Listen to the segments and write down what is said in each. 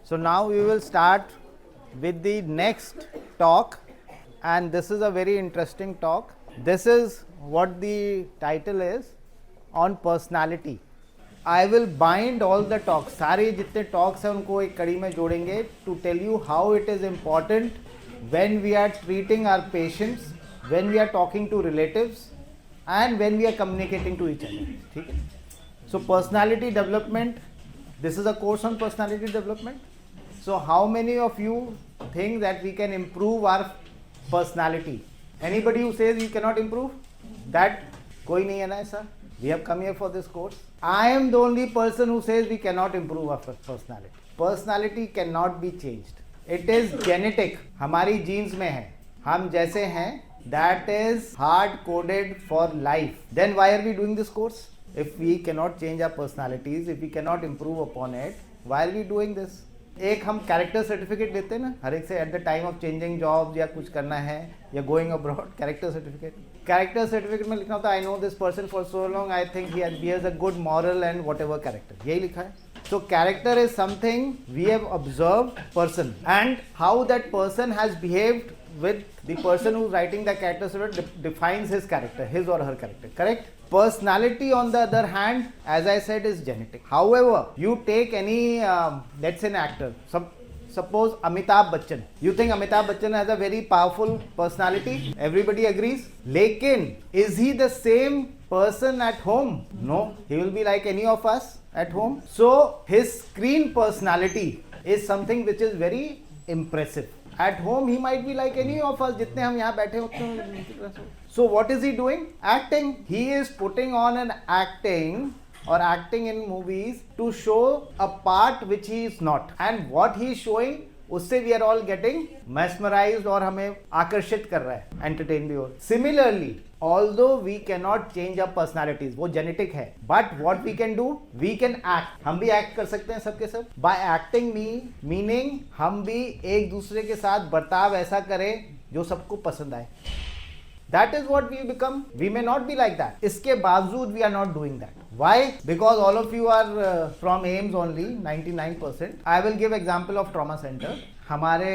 So now we will start with the next talk, and this is a very interesting talk. This is what the title is, on personality. I will bind all the talks, सारे जितने talks हैं उनको एक कड़ी में जोड़ेंगे to tell you how it is important when we are treating our patients, when we are talking to relatives, and when we are communicating to each other. ठीक है? So personality development, this is a course on personality development. So how many of you think that we can improve our personality? Anybody who says you cannot improve? That कोई नहीं है ना ऐसा? We have come here for this course. I am the only person who says we cannot improve our personality. Personality cannot be changed. It is genetic. हमारी genes में है. हम जैसे हैं, that is hard coded for life. Then why are we doing this course? If we cannot change our personalities, if we cannot improve upon it, why are we doing this? एक हम character certificate लेते हैं ना हर एक से, at the time of changing job या कुछ करना है या गोइंग अब्रॉड, कैरेक्टर सर्टिफिकेट में लिखना होता है I know this person for so long, I think he has a good moral and what ever character, यही लिखा है. So character is something we have observed person and how that person has behaved with the person who's writing the character certificate defines his character, his or her character, correct? Personality on the other hand, as I said, is genetic. However, you take any let's say an actor, suppose Amitabh Bachchan. You think Amitabh Bachchan has a very powerful personality? Everybody agrees. Lekin, is he the same person at home? No, he will be like any of us at home. So his screen personality is something which is very impressive. At home he might be like any of us, जितने हम यहाँ बैठे उतने. So what is he doing? Acting. He is putting on an acting or acting in movies to show a part which he is not, and what he is showing उससे we are all getting mesmerized और हमें आकर्षित कर रहा है, entertain भी हो. Similarly, although we cannot change our personalities, वो genetic है, but what we can do, we can act. हम भी act कर सकते हैं सबके सब. By acting meaning हम भी एक दूसरे के साथ बर्ताव ऐसा करें जो सबको पसंद आए. That is what we become. We may not be like that. इसके बावजूद we are not doing that. Why? Because all of you are from AIIMS only, 99%. I will give example of trauma center. हमारे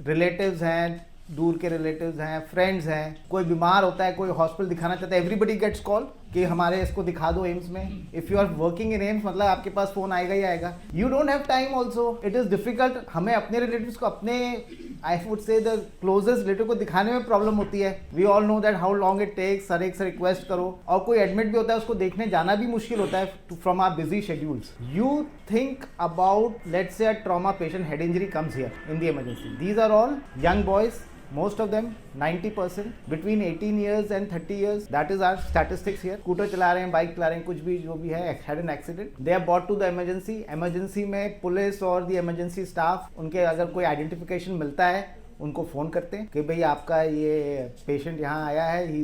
relatives हैं, दूर के relatives हैं, friends हैं, कोई बीमार होता है, कोई हॉस्पिटल दिखाना चाहता है, everybody gets call कि हमारे इसको दिखा दो एम्स में. If you are working in AIIMS, मतलब आपके पास फोन आएगा ही आएगा. You don't have time also. It is difficult. हमें अपने relatives को, अपने I would say the closest relative को दिखाने में प्रॉब्लम होती है. We all know that how long it takes. Sir एक से रिक्वेस्ट करो, और कोई एडमिट भी होता है उसको देखने जाना भी मुश्किल होता है from our busy schedules. You think about, let's say a trauma patient, head injury comes here in the emergency. These are all young boys. Most of them, 90% between 18 years and 30 years. That is our statistics here. Scooter चला रहे हैं, bike चला रहे हैं, कुछ भी जो भी है, had an accident. They are brought to the emergency. Emergency में पुलिस और the emergency staff, उनके अगर कोई identification मिलता है उनको फ़ोन करते हैं कि भाई आपका ये पेशेंट यहाँ आया है, he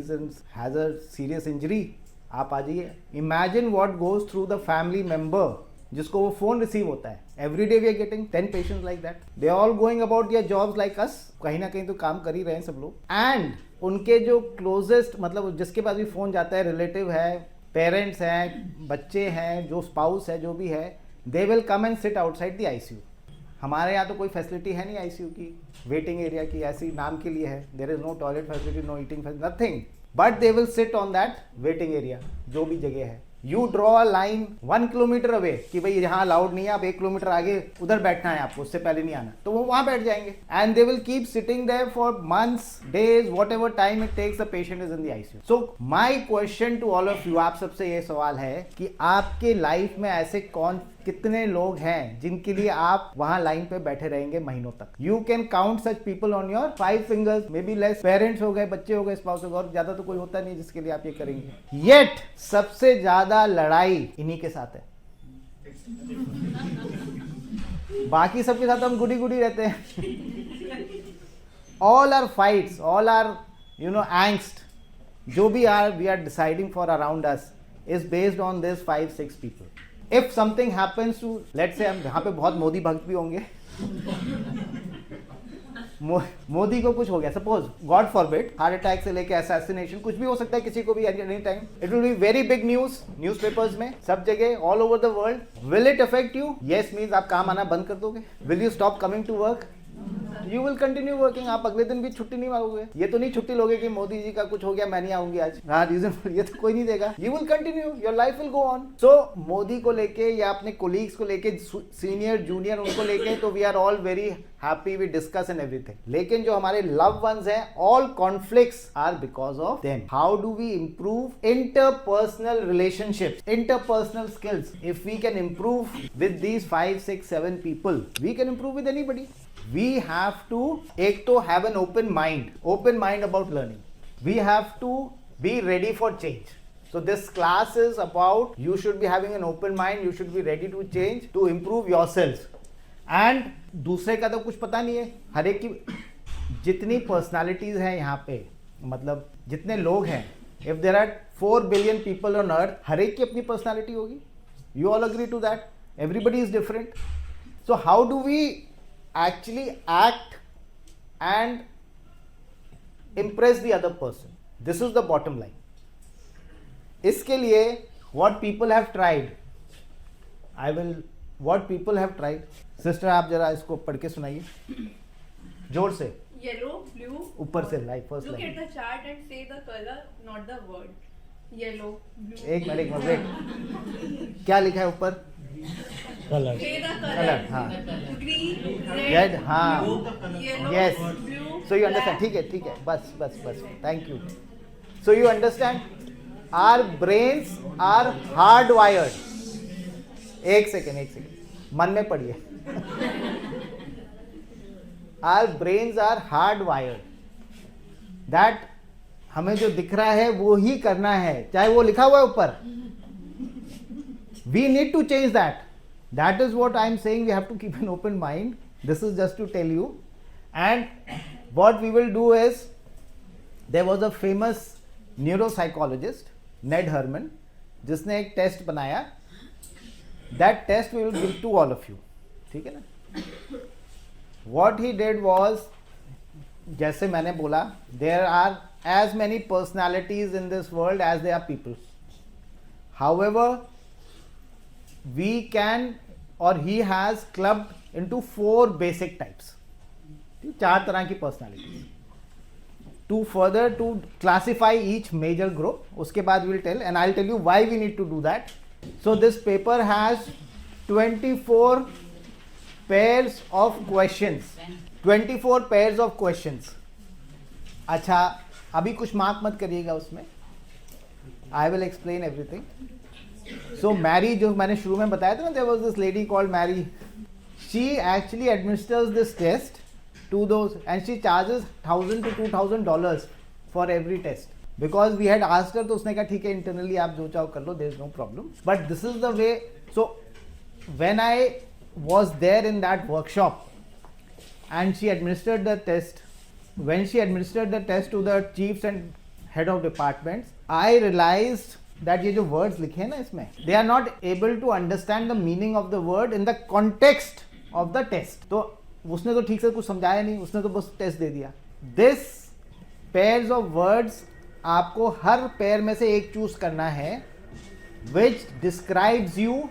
has a serious injury, आप आ जाइए. Imagine what goes through the family member जिसको वो फोन रिसीव होता है. Every day we are getting 10 patients like that. They are all going about their jobs like us. कहीं ना कहीं तो काम कर ही रहे हैं सब लोग. एंड उनके जो क्लोजेस्ट, मतलब जिसके पास भी फोन जाता है, रिलेटिव है, पेरेंट्स हैं, बच्चे हैं, जो स्पाउस है, जो भी है, they will come and sit outside the ICU. हमारे यहाँ तो कोई फैसिलिटी है नहीं आईसीयू की, वेटिंग एरिया की, ऐसी नाम के लिए है. There is no toilet facility, no eating facility, nothing, but they will sit on that waiting area, जो भी जगह है. You draw a line 1 kilometer away कि भाई यहाँ अलाउड नहीं है, आप 1 किलोमीटर आगे उधर बैठना है आपको, उससे पहले नहीं आना, तो वो वहाँ बैठ जाएंगे. And they will keep sitting there for months, days, whatever time it takes, the patient is in the ICU. So my question to all of you, आप सबसे ये सवाल है कि आपके लाइफ में ऐसे कितने लोग हैं जिनके लिए आप वहां लाइन पे बैठे रहेंगे महीनों तक. You can count such people on your 5 fingers, may be less. Parents हो गए, बच्चे हो गए, स्पाउस हो गए, और ज्यादा तो कोई होता नहीं जिसके लिए आप ये करेंगे. येट सबसे ज्यादा लड़ाई इन्हीं के साथ है. बाकी सबके साथ हम गुडी गुडी रहते हैं. All our fights, all our angst, जो भी we are deciding for around us is based on this 5-6 people. If something happens to, let's say, यहाँ पे बहुत मोदी भक्त भी होंगे. मोदी को कुछ हो गया, suppose God forbid, heart attack से लेके असैसिनेशन, कुछ भी हो सकता है किसी को भी any time, it will be very big news, newspapers में, सब जगह, all over the world. Will it affect you? Yes means आप काम आना बंद कर दोगे। Will you stop coming to work? You will continue working. आप अगले दिन भी छुट्टी नहीं मांगोगे। ये तो नहीं छुट्टी लोगे कि मोदी जी का कुछ हो गया मैं नहीं आऊंगी आज, हाँ रीजन, ये तो कोई नहीं देगा। You will continue, your life will go on. So Modi को लेके या अपने कोलीग्स को लेके, सीनियर जूनियर उनको लेके, तो we are all very happy, we discuss and everything. लेकिन जो हमारे लव वंस हैं, all conflicts are because of them. How do we improve interpersonal relationships, interpersonal skills? If we can improve with these 5, 6, 7 people, we can improve with anybody. We have to एक तो have an open mind about learning. We have to be ready for change. So this class is about, you should be having an open mind, you should be ready to change, to improve yourselves. And दूसरे का तो कुछ पता नहीं है, हर एक की जितनी personalities हैं यहाँ पे, मतलब जितने लोग हैं, if there are 4 billion people on earth, हर एक की अपनी personality होगी. You all agree to that? Everybody is different. So how do we actually act and impress the other person? This is the bottom line. इसके लिए what people have tried, what people have tried, sister आप जरा इसको पढ़ के सुनाइए जोर से। Yellow, blue. ऊपर से like first Look line. at the chart and say the color, not the word. Yellow, blue. एक मिनट वेट, क्या लिखा है ऊपर? Colour. Say the color. Colour, हाँ। Green, Red, red, हाँ। blue, yellow, Yes. blue. So you understand? black. ठीक है, बस, thank you. So you understand? Our brains are hardwired. एक सेकेंड, मन में पढ़िए। Our brains are hardwired. That हमें जो दिख रहा है वो ही करना है, चाहे वो लिखा हुआ है ऊपर। We need to change that. That is what I am saying. We have to keep an open mind. This is just to tell you. And what we will do is, there was a famous neuropsychologist, Ned Herman, जिसने एक test बनाया. That test we will give to all of you. ठीक है ना? What he did was, जैसे मैंने बोला, there are as many personalities in this world as there are people. However, we can, or he has clubbed into 4 basic types. 4 तरह की personalities. To further to classify each major group, उसके बाद we'll tell, and I'll tell you why we need to do that. So this paper has 24 pairs of questions. 24 pairs of questions. अच्छा, अभी कुछ mark मत करिएगा उसमें. I will explain everything. So Mary, जो मैंने शुरू में बताया था ना, there was this lady called Mary. She actually administers this test to those, and she charges $1,000 to $2,000 for every test. Because we had asked her, तो उसने कहा ठीक है internally आप जो चाहो कर लो, there is no problem. But this is the way. So when I was there in that workshop, and she administered the test, when she administered the test to the chiefs and head of departments, I realized that ये जो words लिखे हैं ना इसमें, they are not able to understand the meaning of the word in the context of the test. तो उसने तो ठीक से कुछ समझाया नहीं, उसने तो बस टेस्ट दे दिया. This pairs of words, आपको हर पेयर में से एक चूज करना है which describes you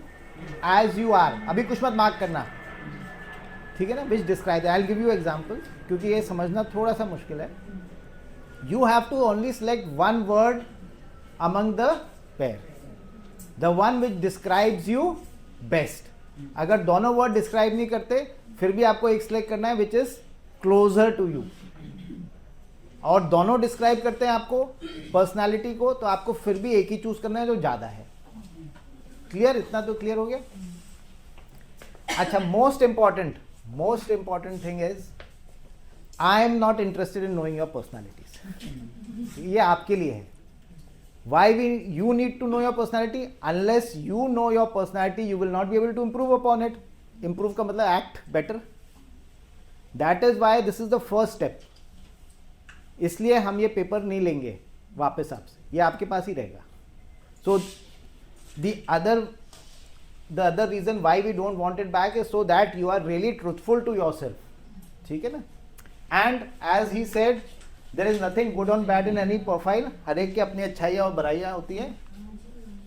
as you are. अभी कुछ मत मार्क करना, ठीक है ना? Which describes, I'll give you examples, क्योंकि ये समझना थोड़ा सा मुश्किल है. You have to only select one word among the pair, the one which describes you best. अगर दोनों वर्ड डिस्क्राइब नहीं करते, फिर भी आपको एक सिलेक्ट करना है which is closer to you. और दोनों डिस्क्राइब करते हैं आपको पर्सनालिटी को, तो आपको फिर भी एक ही चूज करना है जो ज्यादा है. क्लियर? इतना तो क्लियर हो गया. अच्छा, most important thing is, I am not interested in knowing your personalities. ये आपके लिए है. Why you need to know your personality? Unless you know your personality, you will not be able to improve upon it. Improve का मतलब act better. That is why this is the first step. इसलिए हम ये paper नहीं लेंगे वापस आपसे, ये आपके पास ही रहेगा. So the other reason why we don't want it back is so that you are really truthful to yourself. ठीक है ना? And as he said there is nothing good और बैड इन एनी प्रोफाइल, हर एक की अपनी अच्छाइयाँ और बुराइयाँ होती हैं.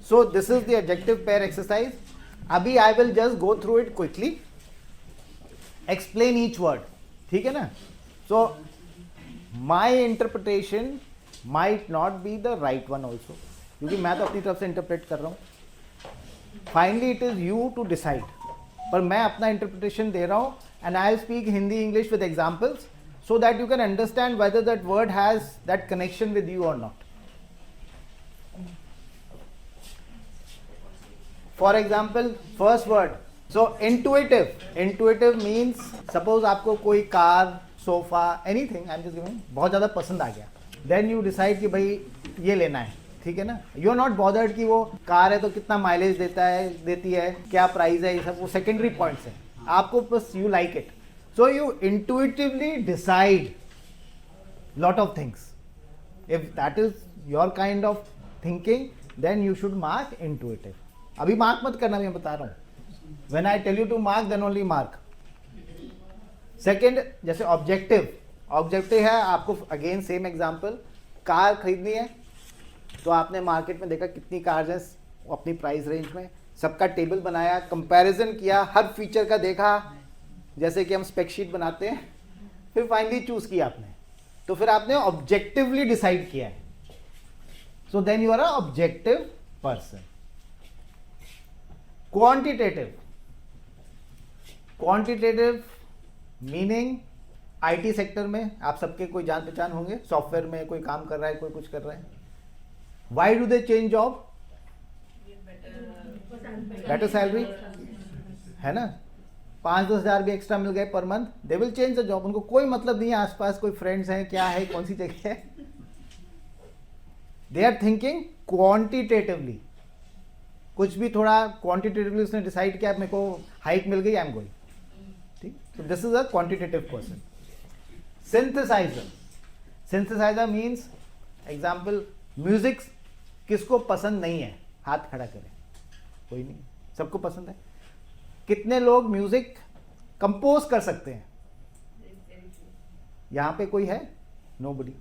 So this is the adjective pair exercise. अभी I will just go through it quickly, explain each word, ठीक है ना. So my interpretation might not be the right one also, क्योंकि मैं तो अपनी तरफ से इंटरप्रेट कर रहा हूँ. Finally it is you to decide, पर मैं अपना इंटरप्रिटेशन दे रहा हूँ. And I speak Hindi English with examples so that you can understand whether that word has that connection with you or not. For example, first word, so intuitive. Intuitive means suppose आपको कोई car, sofa, anything, I'm just giving, बहुत ज़्यादा पसंद आ गया, then you decide कि भाई ये लेना है, ठीक है ना. यू आर नॉट बॉदर्ड कि वो कार है तो कितना माइलेज देती है, क्या प्राइस है, ये सब वो सेकेंडरी पॉइंट्स हैं. आपको बस you like it. So you intuitively decide lot of things. If that is your kind of thinking, then you should mark intuitive. अभी मार्क मत करना, मैं बता रहा हूँ. When I tell you to mark, then only mark. Second, जैसे objective. Objective है आपको, अगेन सेम एग्जाम्पल, कार खरीदनी है तो आपने मार्केट में देखा कितनी कार्स हैं अपनी प्राइस रेंज में, सबका टेबल बनाया, कंपैरिजन किया, हर फीचर का देखा, जैसे कि हम स्पेकशीट बनाते हैं, फिर फाइनली चूज किया आपने, तो फिर आपने ऑब्जेक्टिवली डिसाइड किया है. So then you are a objective person. Quantitative. Quantitative meaning IT sector में आप सबके कोई जान पहचान होंगे, सॉफ्टवेयर में कोई काम कर रहा है, कोई कुछ कर रहा है. Why do they change job? Better salary है ना, 5-10 हज़ार भी एक्स्ट्रा मिल गए per month, they will change the job. उनको कोई मतलब नहीं है आसपास कोई फ्रेंड्स हैं, क्या है, कौन सी जगह है. They are thinking quantitatively. कुछ भी थोड़ा क्वांटिटेटिवली उसने डिसाइड किया, मेरे को हाइक मिल गई, आई एम गोइंग. ठीक, तो this is a quantitative person. Synthesiser. Synthesiser means example, music किसको पसंद नहीं है, हाथ खड़ा करें. कोई नहीं, सबको पसंद है. कितने लोग म्यूजिक कंपोज कर सकते हैं? यहां पे कोई है? Nobody.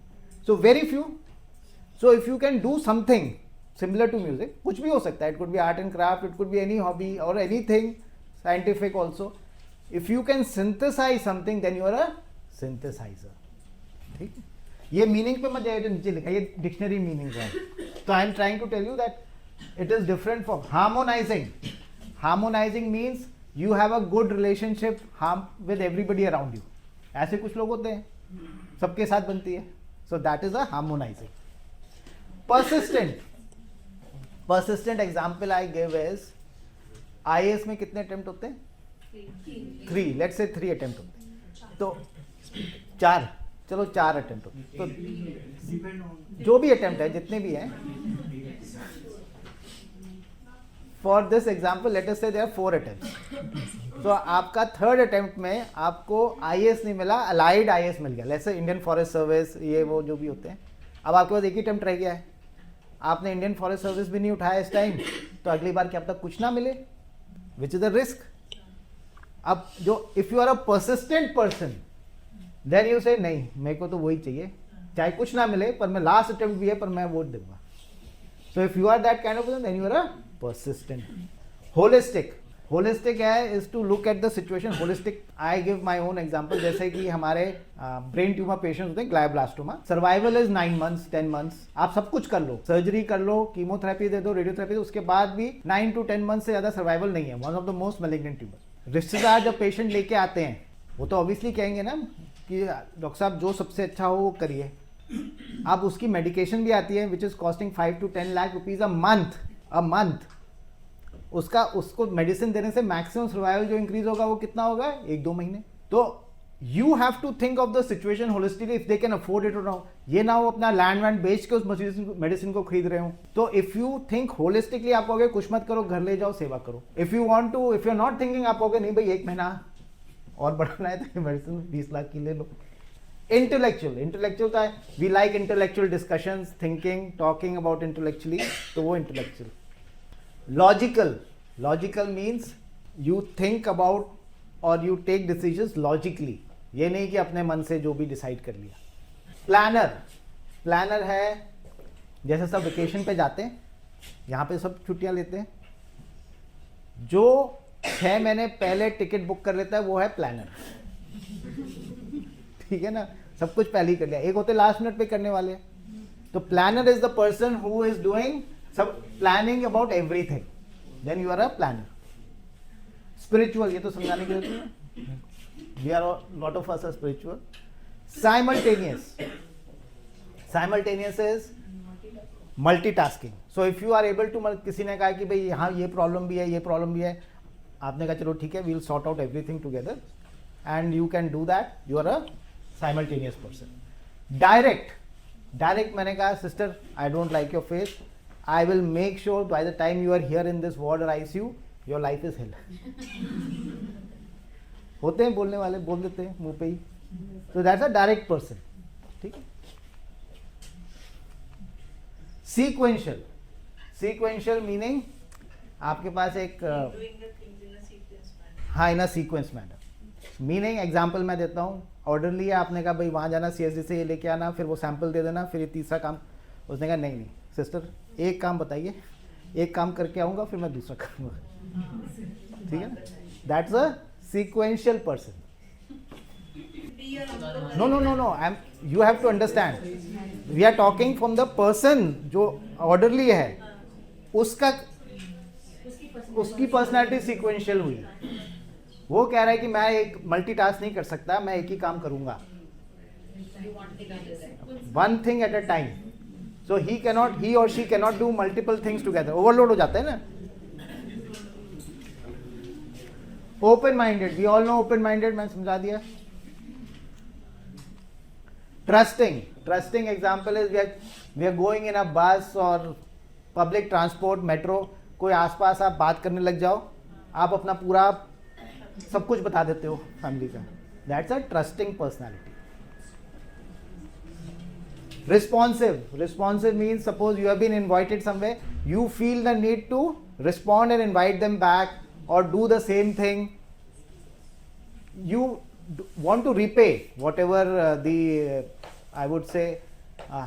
So very few. So if you can do something similar to music, कुछ भी हो सकता है, it could be art and craft, it could be any hobby और anything scientific also. If you can synthesize something, then you are a synthesizer. ठीक, ये meaning पे मत जाइए, नीचे लिखा, ये डिक्शनरी मीनिंग है. तो I am trying to tell you that it is different from harmonising. Harmonising means you have a good relationship with everybody around you. ऐसे कुछ लोग होते हैं, सबके साथ बनती है. So that is a harmonizing. Persistent. Persistent example I give is IAS में कितने अटेम्प्ट होते हैं? 3. Let's say 3 अटेम्प्ट होते हैं, तो 4, चलो 4 अटेम्प्ट होते हैं. तो जो भी अटेम्प्ट है, जितने भी हैं, For this example, let us say there are 4 attempts. So आपका 3rd attempt में आपको IAS नहीं मिला, अलाइड IAS मिल गया. Let's say Indian forest service, ये वो जो भी होते हैं. अब आपके पास एक ही अटेम्प्ट रह गया है, आपने इंडियन फॉरेस्ट सर्विस भी नहीं उठाया इस टाइम, तो अगली बार क्या पता कुछ ना मिले, विच इज अ रिस्क. अब जो if you are a persistent person, then you say नहीं, मेरे को तो वही चाहिए, चाहे कुछ ना मिले, पर मैं लास्ट अटेम्प्ट भी है, पर मैं वोट दूंगा. So if you are that kind of person, then you are a persistent. Holistic. Holistic है is to look at the situation. Holistic, I give my own example. जैसे कि हमारे ब्रेन ट्यूमर पेशेंट्स होते हैं, glioblastoma. Survival is 9 months 10 months. आप सब कुछ कर लो, सर्जरी कर लो, कीमोथेरेपी दे दो, रेडियोथेरेपी दो, उसके बाद भी 9 to 10 months से ज़्यादा सर्वाइवल नहीं है. One of the most malignant tumour. रिश्तेदार जब पेशेंट लेके आते हैं, वो तो ऑब्वियसली कहेंगे ना कि डॉक्टर साहब जो सबसे अच्छा हो वो करिए. अब उसकी मेडिकेशन भी आती है which is costing 5 to 10 lakh rupees a month. उसको मेडिसिन देने से मैक्सिमम सर्वाइवल जो इंक्रीज होगा वो कितना होगा? 1-2 महीने. तो you have to think of the situation holistically, if they can afford it or now. ये ना हो अपना लैंड वैंड बेच के उस मेडिसिन को खरीद रहे हो. तो इफ यू थिंक होलिस्टिकली, आप कहोगे कुछ मत करो, घर ले जाओ, सेवा करो. If you want to, if you are not thinking, आप कहोगे नहीं भाई 1 महीना और बढ़ाना है तो मेडिसिन 20 लाख की ले लो. इंटेलेक्चुअल का we like intellectual discussions, thinking, talking about intellectually, तो वो intellectual. Logical means you think about or you take decisions logically. ये नहीं कि अपने मन से जो भी डिसाइड कर लिया। प्लानर है जैसे सब वेकेशन पे जाते हैं, यहाँ पे सब छुट्टियां लेते हैं, जो 6 महीने पहले टिकट बुक कर लेता है वो है प्लानर। ठीक है ना, सब कुछ पहले ही कर लिया। एक होते लास्ट मिनट पे करने वाले। तो planner is the person who is doing सब planning about everything, then you are a planner. Spiritual, ये तो समझाने की जरूरत है, we are lot of us are spiritual. Simultaneous is multitasking. So if you are able to, किसी ने कहा कि भाई यहाँ ये प्रॉब्लम भी है, ये प्रॉब्लम भी है, आपने कहा चलो ठीक है, we will sort out everything together and you can do that, you are a simultaneous person. Direct मैंने कहा sister I don't like your face, I will make sure by the time you are here in this ward और ICU your life is hell. होते हैं बोलने वाले, बोल देते हैं मुंह पे ही, तो दैट्स अ डायरेक्ट पर्सन। ठीक है। सीक्वेंशियल मीनिंग आपके पास एक doing the things in a sequence manner. हाँ, in a sequence manner. Meaning example मैं देता हूँ, ऑर्डर लिया आपने, कहा भाई वहाँ जाना, CSD से ये लेके आना, फिर वो सैंपल दे देना, फिर ये तीसरा काम। उसने कहा नहीं सिस्टर, एक काम बताइए, एक काम करके आऊँगा फिर मैं दूसरा करूँगा। ठीक है, that's a sequential person. Be your uncle. No. You have to understand. We are talking from the person जो orderly है, उसकी पर्सनैलिटी सीक्वेंशियल हुई। वो कह रहा है कि मैं एक मल्टीटास्क नहीं कर सकता, मैं एक ही काम करूंगा, one thing at a time. So he or she cannot do multiple things together, overload हो जाता है ना। Open minded, we all know open minded, मैंने समझा दिया। Trusting example is we are going in a bus or public transport, metro, कोई आसपास आप बात करने लग जाओ, आप अपना पूरा सब कुछ बता देते हो फैमिली का, that's a trusting personality. Responsive means suppose you have been invited somewhere, you feel the need to respond and invite them back or do the same thing. You want to repay whatever I would say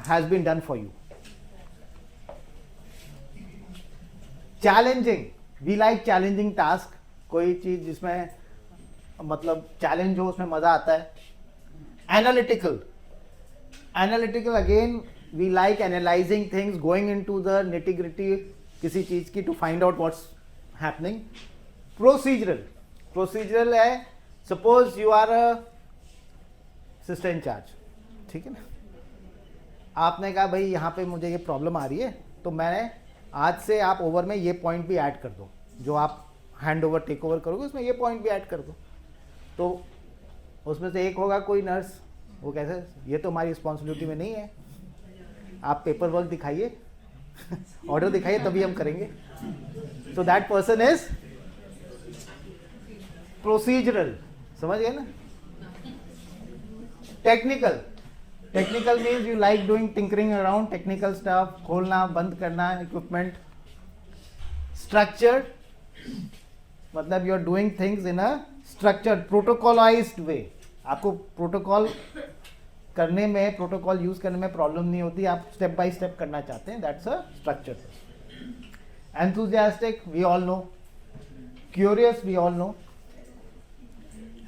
has been done for you. Challenging, we like challenging task, कोई चीज जिसमें मतलब challenge हो उसमें मजा आता है। Analytical again, we like analyzing things, going into the nitty gritty किसी चीज की to find out what's happening. Procedural है, suppose you are a sister in charge, ठीक है ना, आपने कहा भाई यहाँ पे मुझे ये प्रॉब्लम आ रही है, तो मैं आज से आप ओवर में ये पॉइंट भी ऐड कर दो, जो आप हैंड ओवर टेक ओवर करोगे उसमें ये पॉइंट भी ऐड कर दो। तो उसमें से एक होगा कोई नर्स, वो कैसे, ये तो हमारी रिस्पॉन्सिबिलिटी में नहीं है, आप पेपर वर्क दिखाइए, ऑर्डर दिखाइए तभी हम करेंगे। So that person is procedural, समझ गए ना। Technical means you like doing tinkering around technical stuff, खोलना बंद करना इक्विपमेंट। स्ट्रक्चर्ड मतलब you are doing things in a structured protocolized way, आपको प्रोटोकॉल करने में, प्रोटोकॉल यूज करने में प्रॉब्लम नहीं होती, आप स्टेप बाय स्टेप करना चाहते हैं, that's a structured. Enthusiastic, we all know. Curious, we all know.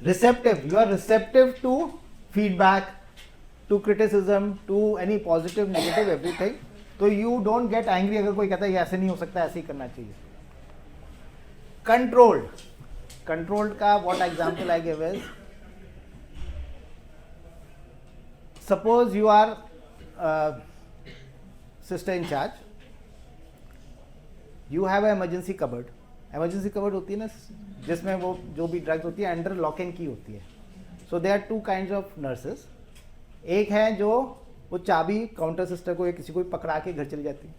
Receptive, you are receptive to feedback, to criticism, to any positive, negative, everything. तो you don't get angry अगर कोई कहता है ये ऐसे नहीं हो सकता, ऐसे ही करना चाहिए। Controlled का what example I give is, suppose you are sister in charge, you have an emergency cupboard होती है ना, जिसमें वो जो भी ड्रग्स होती है अंडर लॉक एंड की होती है। So they are two kinds of nurses. एक है जो वो चाबी काउंटर सिस्टर को या किसी को पकड़ा के घर चली जाती है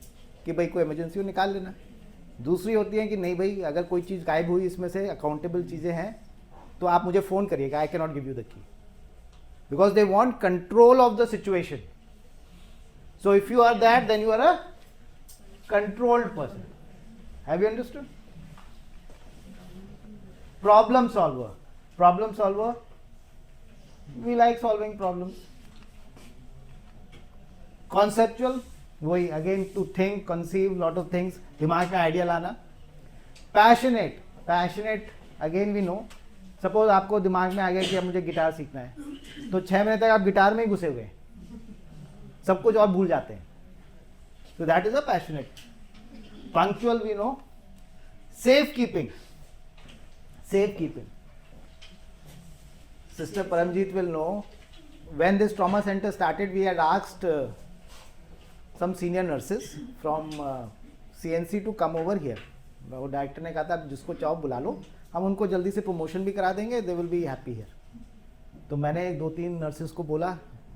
कि भाई कोई इमरजेंसी हो निकाल लेना। दूसरी होती है कि नहीं भाई अगर कोई चीज़ गायब हुई, इसमें से अकाउंटेबल चीज़ें हैं, तो आप मुझे फ़ोन करिएगा, I can not give you the key, because they want control of the situation. So if you are that, then you are a controlled person. Have you understood? Problem solver we like solving problems. Conceptual, वही again to think, conceive lot of things, दिमाग में idea लाना. Passionate, passionate again we know. Suppose आपको दिमाग में आ गया कि अब मुझे गिटार सीखना है, तो 6 महीने तक आप गिटार में ही घुसे हुए हैं, सब कुछ और भूल जाते हैं. So that is a passionate. Punctual we know. Safekeeping. Safekeeping. Sister Paramjeet will know. When this trauma center started, we had asked some senior nurses from CNC to come over here. वो director ने कहा था जिसको चाहो बुला लो, हम उनको जल्दी से प्रमोशन भी करा देंगे, they will be happy here. तो मैंने 2-3 नर्सेस को बोला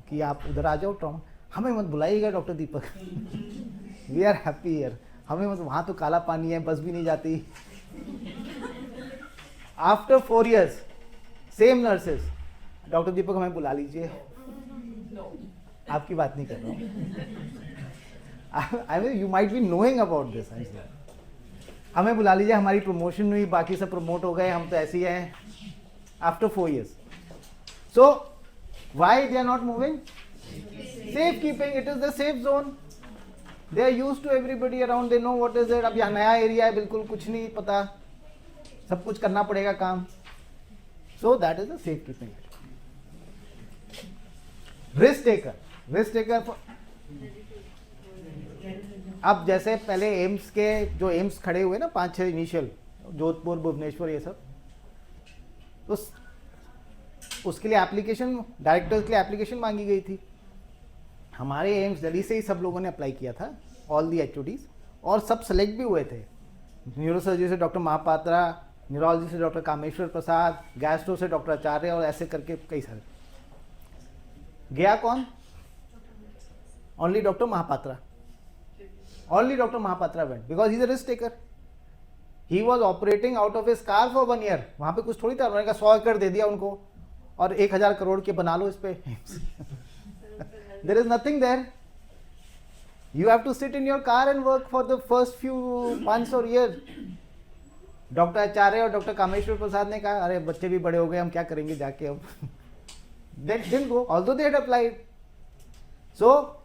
कि आप उधर आ जाओ ट्रॉमा. हमें मत बुलाइएगा doctor Deepak, we are happy here. हमें मत, वहाँ तो काला पानी है, बस भी नहीं जाती. After 4 years same nurses, doctor Deepak हमें बुला लीजिए. आपकी बात नहीं कर रहा हूँ. I mean you might be knowing about this. हमें बुला लीजिए, हमारी प्रमोशन हुई, बाकी सब प्रमोट हो गए, हम तो ऐसे ही हैं. After 4 years. So why they are not moving? Safekeeping, it is the safe zone. They are used to everybody around. They know what is it. अब यहाँ नया एरिया है, बिल्कुल कुछ नहीं पता, सब कुछ करना पड़ेगा काम. So that is the safekeeping. Risk taker, risk taker. अब जैसे पहले एम्स के जो एम्स खड़े हुए ना 5-6 इनिशियल, जोधपुर, भुवनेश्वर, ये सब, तो उसके लिए एप्लीकेशन, डायरेक्टर्स के लिए एप्लीकेशन मांगी गई थी. हमारे एम्स दिल्ली से ही सब लोगों ने अप्लाई किया था, ऑल दी HODs, और सब सेलेक्ट भी हुए थे. न्यूरोसर्जरी से डॉक्टर महापात्रा, न्यूरोलॉजी से डॉक्टर कामेश्वर प्रसाद, गैस्ट्रो से डॉक्टर आचार्य, और ऐसे करके कई सारे. गया कौन? Only doctor Mahapatra. Only doctor Mahapatra went because he is a risk taker. He was operating out of his car for 1 year. वहाँ पे कुछ थोड़ी था, उन्होंने कहा 100 एकड़ दे दिया उनको और 1000 करोड़ के बना लो इस पे. There is nothing there. You have to sit in your car and work for the first few months or years. Doctor Acharya और डॉक्टर कामेश्वर प्रसाद ने कहा अरे बच्चे भी बड़े हो गए, हम क्या करेंगे जाके अब. They didn't go, although they had applied. So,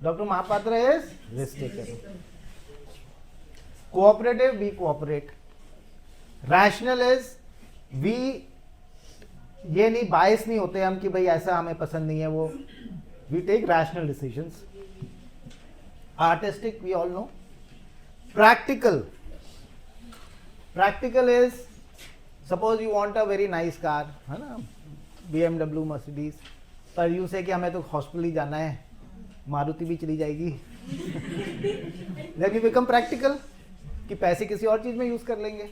Dr. Mahapatra is risk taker. Cooperative, we cooperate. Rational is we ये नहीं बायस नहीं होते हम कि भाई ऐसा हमें पसंद नहीं है वो. We take rational decisions. Artistic, we all know. Practical, practical is suppose you want a very nice car, है ना, BMW, मर्सिडीज, पर यू से कि हमें तो हॉस्पिटल ही जाना है, मारुति भी चली जाएगी. देन यू बिकम प्रैक्टिकल कि पैसे किसी और चीज में यूज कर लेंगे.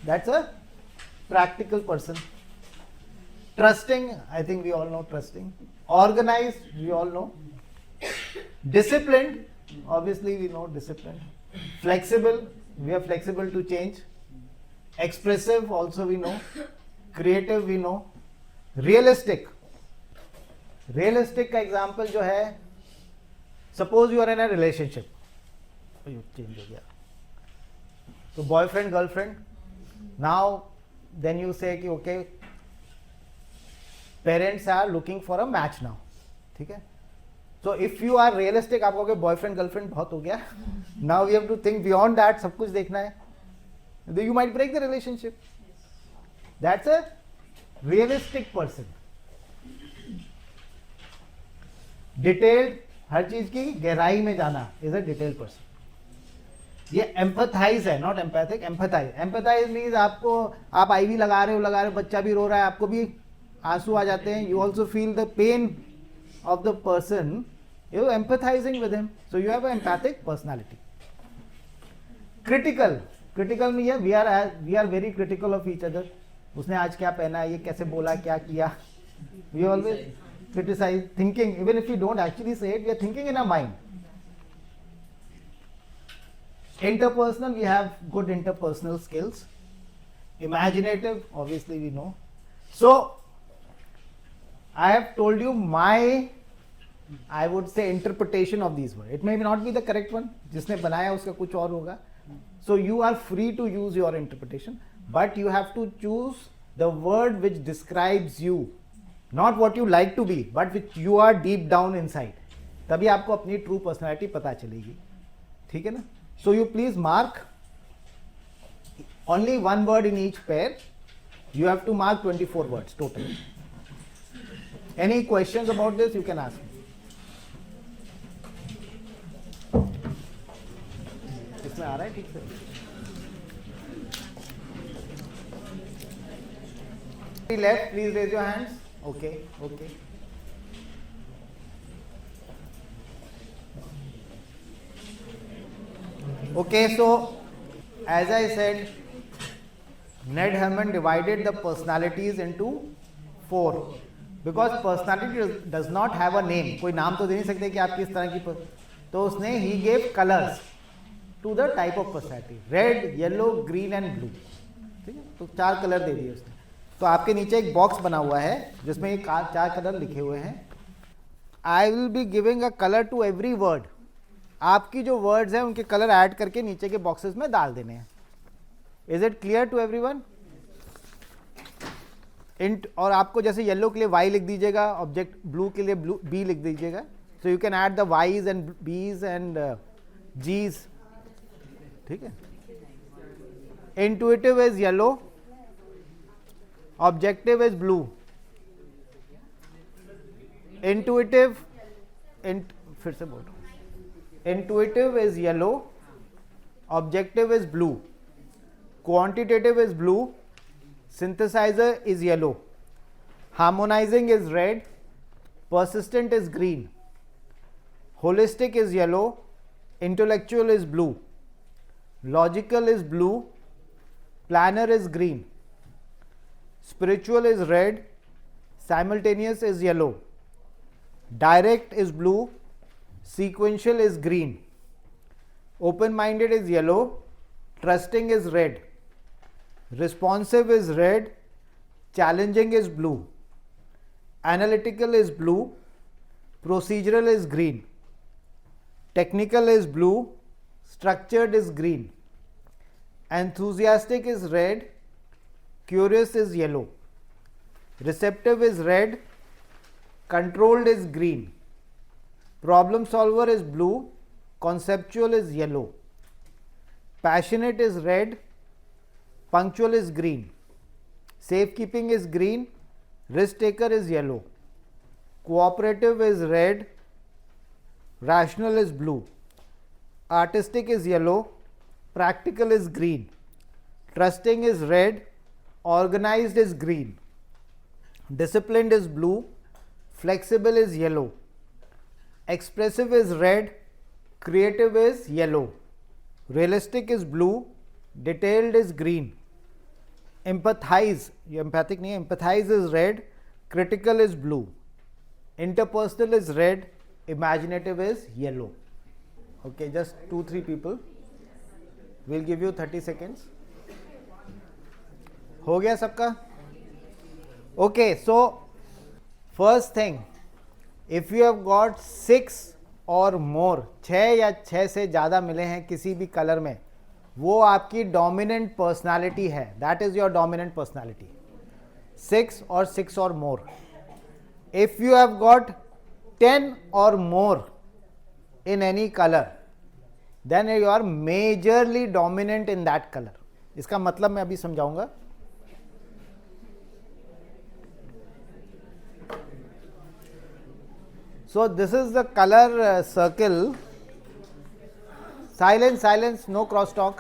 That's a practical person. Trusting, I think we all know trusting. Organized, we all know. Disciplined, obviously we know discipline. Flexible, we are flexible to change. Expressive, also we know. Creative, we know. Realistic. Realistic का example जो है, suppose you are in a relationship. Change हो गया. So boyfriend, girlfriend. Now, then you say कि okay, parents are looking for a match now. ठीक है. So if you are realistic, आप कहोगे बॉयफ्रेंड गर्लफ्रेंड बहुत हो गया, now we have to think beyond that, सब कुछ देखना है. You might break the relationship. That's a realistic person. Detailed, हर चीज की गहराई में जाना इज अ डिटेल्ड पर्सन. ये एम्पथाइज है, not empathic. Empathize, empathize means आपको, आप IV लगा रहे हो, बच्चा भी रो रहा है, आपको भी आंसू आ जाते हैं. You also feel the pain of the person, you empathizing with him, so you have a empathic personality. Critical, critical में we are very critical of each other. उसने आज क्या पहना है, ये कैसे बोला, क्या किया. We always criticize, thinking, even if you don't actually say it, we are thinking in a mind. Interpersonal, we have good interpersonal skills. Imaginative, obviously we know. So, I have told you my, I would say, interpretation of these words. It may not be the correct one. जिसने बनाया उसका कुछ और होगा. So you are free to use your interpretation, but you have to choose the word which describes you, not what you like to be, but which you are deep down inside. तभी आपको अपनी true personality पता चलेगी, ठीक है ना. So you please mark only one word in each pair. You have to mark 24 words total. Any questions about this? You can ask me. इसमें आ रहा है ठीक से? Left, please raise your hands. Okay, okay. Okay, so as I said, Ned Hammond divided the personalities into 4 because personality does not have a name. कोई नाम तो दे नहीं सकते कि आप किस तरह की, तो उसने he gave colors to the type of personality, red, yellow, green and blue. ठीक है, तो 4 कलर दे दिए उसने. तो आपके नीचे एक बॉक्स बना हुआ है जिसमें ये 4 कलर लिखे हुए हैं. I will be giving a colour to every word. आपकी जो वर्ड्स हैं उनके कलर ऐड करके नीचे के बॉक्सेस में डाल देने हैं. Is it clear to everyone? इंट, और आपको जैसे येलो के लिए वाई लिख दीजिएगा, ऑब्जेक्ट ब्लू के लिए ब्लू बी लिख दीजिएगा. So you can add the wise and बीज एंड जीज. ठीक है. Intuitive is yellow, objective is blue. Intuitive, फिर से बोलो. Intuitive is yellow, objective is blue. Quantitative is blue, synthesizer is yellow, harmonizing is red, persistent is green, holistic is yellow, intellectual is blue, logical is blue, planner is green, spiritual is red, simultaneous is yellow, direct is blue, sequential is green, open-minded is yellow, trusting is red, responsive is red, challenging is blue, analytical is blue, procedural is green, technical is blue, structured is green, enthusiastic is red, curious is yellow, receptive is red, controlled is green, problem solver is blue, conceptual is yellow, passionate is red, punctual is green, safekeeping is green, risk taker is yellow, cooperative is red, rational is blue, artistic is yellow, practical is green, trusting is red, organized is green, disciplined is blue, flexible is yellow, expressive is red, creative is yellow, realistic is blue, detailed is green, empathize, ये empathic नहीं है, empathize is red, critical is blue, interpersonal is red, imaginative is yellow. Okay, just 2-3 people. We'll give you 30 seconds. हो गया सबका? Okay, so first thing, if you have got 6 or more, 6 या 6 से ज़्यादा मिले हैं किसी भी कलर में, वो आपकी डोमिनेंट पर्सनालिटी है. That is your dominant personality. 6 और 6 और more. If you have got 10 और more in any colour, then you are majorly dominant in that colour. इसका मतलब मैं अभी समझाऊंगा. So this is the colour circle. Silence, silence, no crosstalk.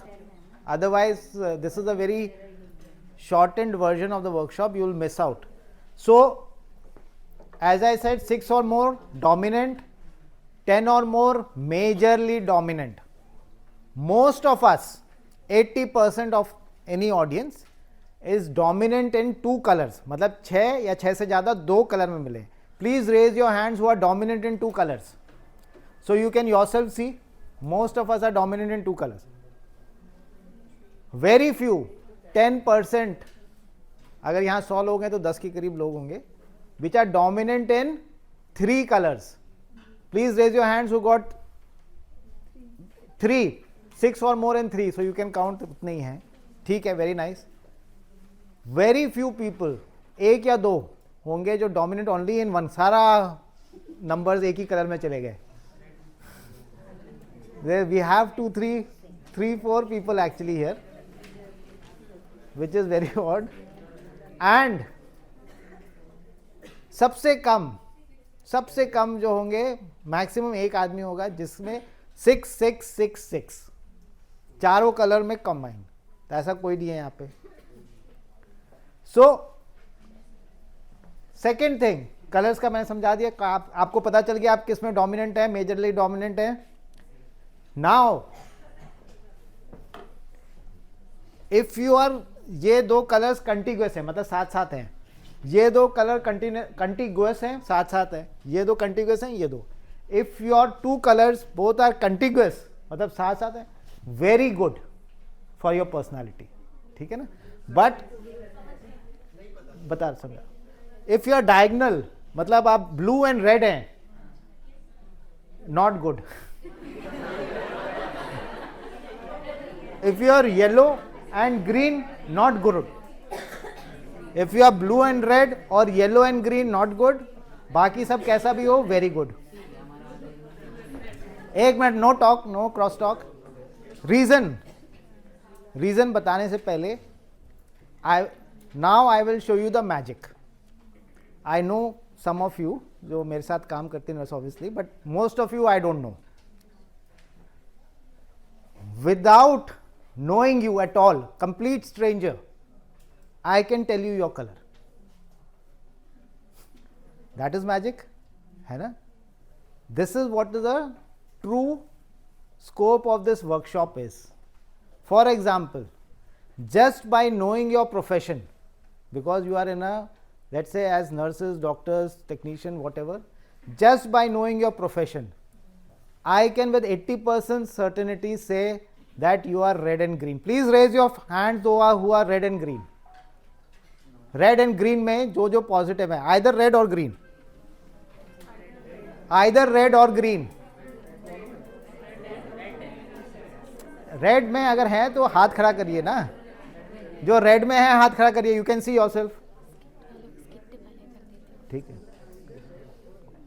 Otherwise, this is a very shortened version of the workshop. You will miss out. So, as I said, 6 or more dominant, 10 or more majorly dominant. Most of us, 80% of any audience is dominant in 2 colors. मतलब 6 या 6 से ज़्यादा 2 colour में मिले. Please raise your hands who are dominant in 2 colors. So you can yourself see. Most of us are dominant in 2 colors. Very few, 10%, अगर यहाँ 100 लोग हैं तो 10 के करीब लोग होंगे, which are dominant in 3 colors. Please raise your hands who got 3, 6 or more in 3. So you can count उतने ही हैं. ठीक है, very nice. Very few people, एक या दो होंगे जो डोमिनेट ओनली इन वन, सारा नंबर्स एक ही कलर में चले गए. We have 2, 3, 4 people actually here, which is very odd. And सबसे कम जो होंगे, मैक्सिमम एक आदमी होगा जिसमें 6, 6, 6, 6 चारों कलर में कंबाइन. तो ऐसा कोई नहीं है यहाँ पे. सो सेकेंड थिंग, कलर्स का मैंने समझा दिया. आपको पता चल गया आप किस में डोमिनेंट है, मेजरली डोमिनेंट है. नाउ इफ यू आर, ये दो कलर्स कंटिग्यूअस है, मतलब साथ साथ हैं. ये दो कलर कंटिग्यूअस हैं, साथ साथ है. ये दो कंटिग्यूअस हैं, ये दो. If your two colours both are contiguous, मतलब साथ साथ है, very good for your personality. ठीक है ना. बट बता समझा. इफ यू आर डायगनल, मतलब आप ब्लू एंड रेड हैं, not good. If you are yellow and green, not good. If you are blue and red or yellow and green, not good. बाकी सब कैसा भी हो, very good. एक minute, no talk, no cross talk. Reason बताने से पहले, now I will show you the magic. I know some of you जो मेरे साथ काम करते हैं obviously, but most of you I don't know. Without knowing you at all, complete stranger, I can tell you your color. That is magic, है ना. This is what the true scope of this workshop is. For example, just by knowing your profession, because you are in a, let's say as nurses, doctors, technician, whatever, just by knowing your profession, I can with 80% certainty say that you are red and green. Please raise your hands who are red and green. Red and green में जो positive है, either red or green. Either red or green. Red में अगर है तो हाथ खड़ा करिए ना. जो रेड में है हाथ खड़ा करिए. You can see yourself. ठीक है.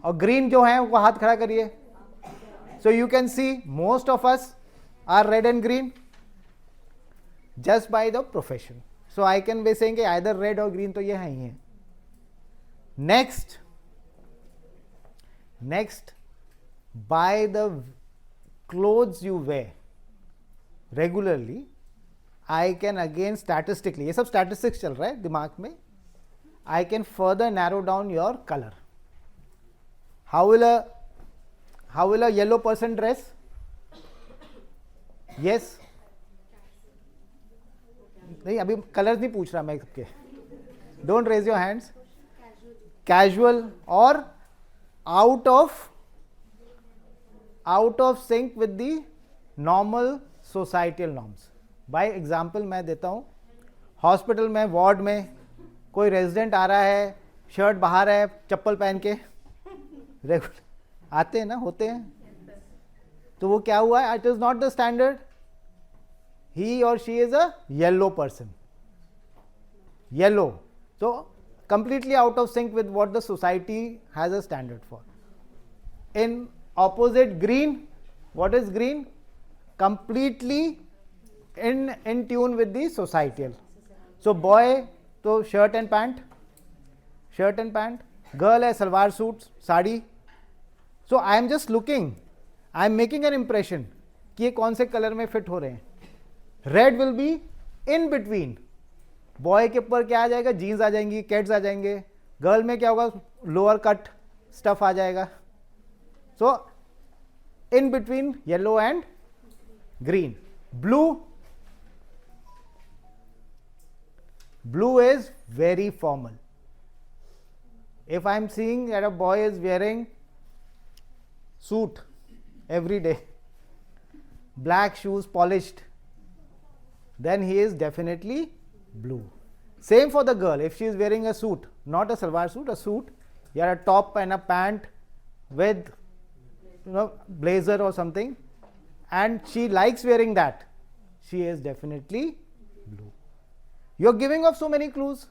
और ग्रीन जो है वो हाथ खड़ा करिए. So you can see most of us are red and green just by the profession. So I can be saying either red or green, तो ये है ही है. Next, by the clothes you wear regularly, I can again statistically, ये सब statistics चल रहा है दिमाग में, I can further narrow down your color. How will a yellow person dress? Yes. नहीं, अभी कलर्स नहीं पूछ रहा मैं सबके. Don't raise your hands. Casual और out of sync with the normal societal norms. By example मैं देता हूँ. हॉस्पिटल में, वार्ड में कोई रेजिडेंट आ रहा है, शर्ट बाहर है, चप्पल पहन के, रेगुलर आते हैं ना, होते हैं. तो वो क्या हुआ है? It is not the standard. He or she is a yellow person. Yellow. So completely out of sync with what the society has a standard for. In opposite, green. What is green? Completely in tune with the societal. So boy to shirt and pant. Girl है salwar suit, sari. So I am just looking. I am making an impression कि ये कौन से colour में fit हो रहे हैं. Red will be in between. Boy के ऊपर क्या आ जाएगा? जीन्स आ जाएंगी, कैट्स आ जाएंगे. गर्ल में क्या होगा? लोअर कट स्टफ आ जाएगा. So in between yellow and green. Blue is very formal. If I am seeing that a boy is wearing suit every day, black shoes polished, then he is definitely blue. Same for the girl. If she is wearing a suit, not a salwar suit, a suit, yeah, a top and a pant with blazer or something, and she likes wearing that, she is definitely blue. You are giving off so many clues.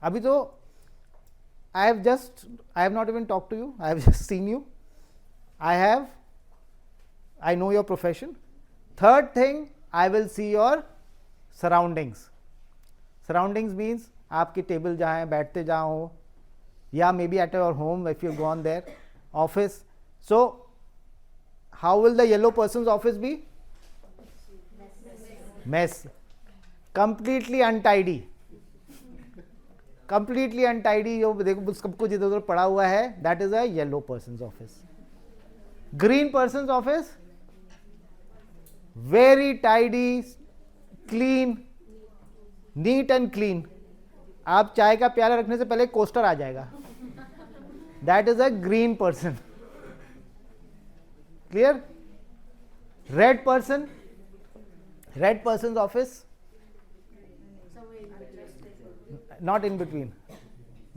अभी तो I have not even talked to you. I have just seen you. I know your profession. Third thing, I will see your surroundings. Surroundings means आपकी table जहाँ है, बैठते जहाँ हो, या maybe at your home if you've gone there, office. So, how will the yellow person's office be? Mess. Completely untidy. Completely untidy. जो देखो सब कुछ इधर उधर पड़ा हुआ है, that is a yellow person office. Green person office very tidy, clean, neat and clean. आप चाय का प्याला रखने से पहले कोस्टर आ जाएगा. That is a green person. Clear? Red person, red person office not in between,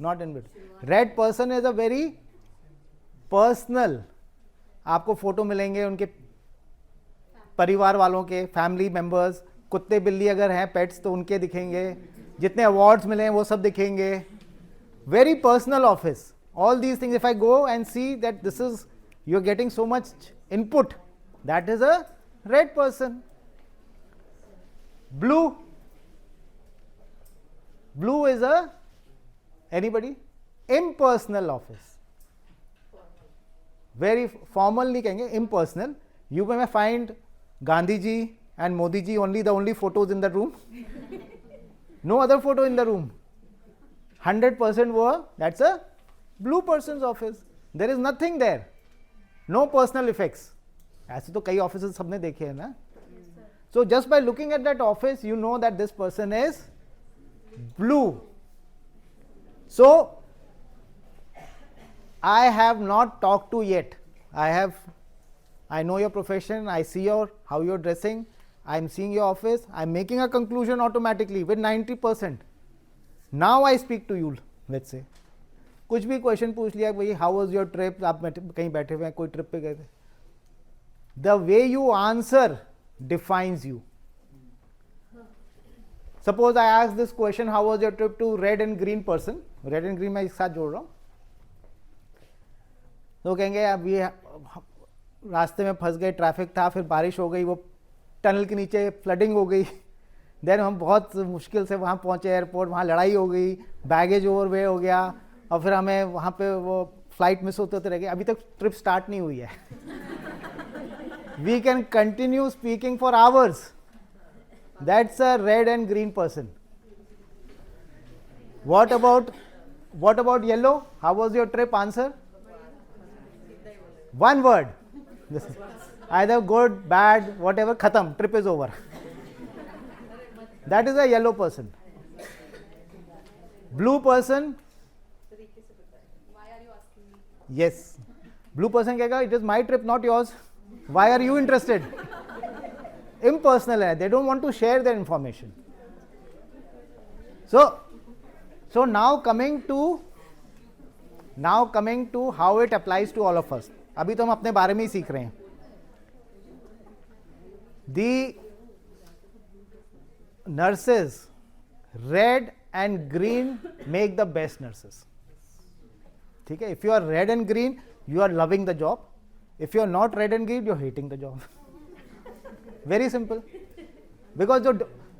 not in between. Red person is a very personal. आपको photo मिलेंगे उनके परिवार वालों के, फैमिली मेंबर्स, कुत्ते बिल्ली अगर हैं पेट्स तो उनके दिखेंगे, जितने अवार्ड्स मिले हैं वो सब दिखेंगे. Very personal office. All these things, if I go and see that this is, you are getting so much input, that is a red person. Blue, blue is a anybody impersonal office. Very formal नहीं कहेंगे, impersonal. You may find Gandhi ji and Modi ji the only photos in the room. No other photo in the room. 100% were, that's a blue person's office. There is nothing there. No personal effects. ऐसे तो कई offices सबने देखे हैं ना. So just by looking at that office, you know that this person is blue. So I have not talked to yet. I know your profession, I see how you're dressing, I'm seeing your office, I'm making a conclusion automatically with 90%. Now I speak to you, let's say. कुछ भी question पूछ लिया, भाई how was your trip, आप कहीं बैठे हुए हैं, कोई ट्रिप पे गए थे. The way you answer defines you. Suppose I ask this question, how was your trip to red and green person? Red and green मैं एक साथ जोड़ रहा हूँ. तो कहेंगे अब ये रास्ते में फंस गए, ट्रैफिक था, फिर बारिश हो गई, वो टनल के नीचे फ्लडिंग हो गई. देन हम बहुत मुश्किल से वहाँ पहुँचे एयरपोर्ट, वहाँ लड़ाई हो गई, बैगेज ओवरवे हो गया, और फिर हमें वहाँ पे वो फ्लाइट मिस होते होते रह गए. अभी तक ट्रिप स्टार्ट नहीं हुई है. We can continue speaking for hours. That's a red and green person. What about yellow? How was your trip? Answer. One word. Either good, bad, whatever. Khatam. Trip is over. That is a yellow person. Blue person. Why are you asking me? Yes. Blue person कहेगा, it is my trip, not yours. Why are you interested? Impersonal है, they don't want to share their information. So now coming to how it applies to all of us. अभी तो हम अपने बारे में ही सीख रहे हैं. The nurses, red and green make the best nurses. ठीक है? If you are red and green, you are loving the job. If you are not red and green, you are hating the job. Very simple. Because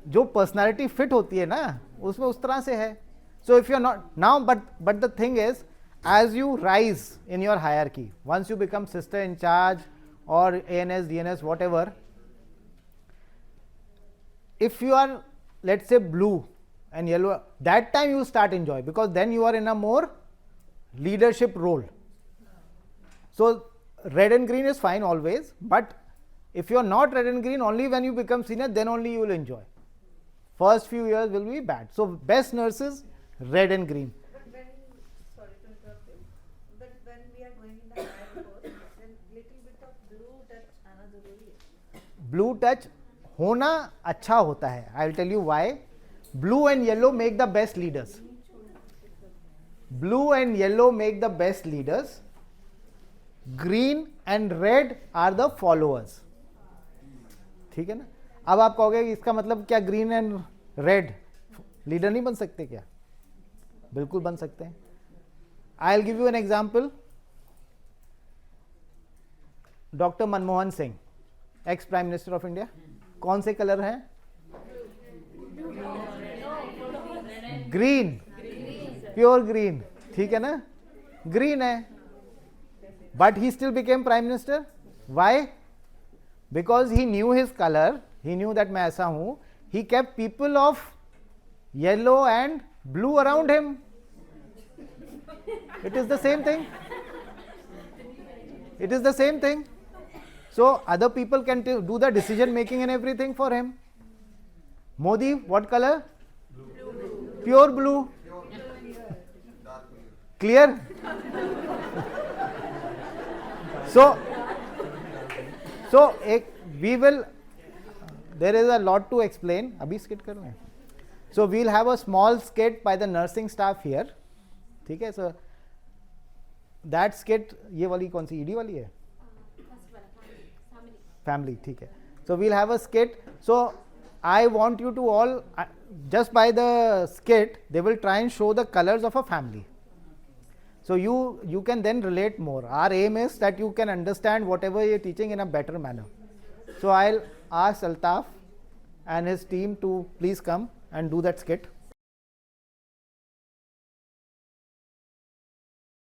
जो personality fit होती है ना, उसमें उस तरह से है. So if you are not now, but the thing is, as you rise in your hierarchy, once you become sister in charge or ANS, DNS, whatever, if you are, let's say, blue and yellow, that time you start enjoy, because then you are in a more leadership role. So red and green is fine always, but if you are not red and green, only when you become senior, then only you will enjoy. First few years will be bad. So best nurses, red and green. But when, sorry to interrupt you, but when we are going in the higher course, then little bit of blue touch आना जरूरी है. Blue touch होना अच्छा होता है. I will tell you why. Blue and yellow make the best leaders. Blue and yellow make the best leaders. Green and red are the followers. ठीक है ना. अब आप कहोगे कि इसका मतलब क्या ग्रीन एंड रेड लीडर नहीं बन सकते क्या? बिल्कुल बन सकते हैं. I will give you an example. Doctor Manmohan Singh, ex prime minister of India, कौन से कलर हैं? Green, pure green. ठीक है ना, ग्रीन है. But he still became prime minister. Why? Because he knew his colour, he knew that मैं ऐसा हूं. He kept people of yellow and blue around him. It is the same thing. It is the same thing. So other people can do the decision making and everything for him. Modi, what color? Blue. Pure blue. Clear? So we will, there is a lot to explain. Abhi skit karo hai. So we'll have a small skit by the nursing staff here. ठीक है. So that skit, ये वाली कौन सी ED वाली है? Family. ठीक है. So we'll have a skit. So I want you to all, just by the skit, they will try and show the colors of a family. So you can then relate more. Our aim is that you can understand whatever you're teaching in a better manner. So I'll ask Altaf and his team to please come and do that skit.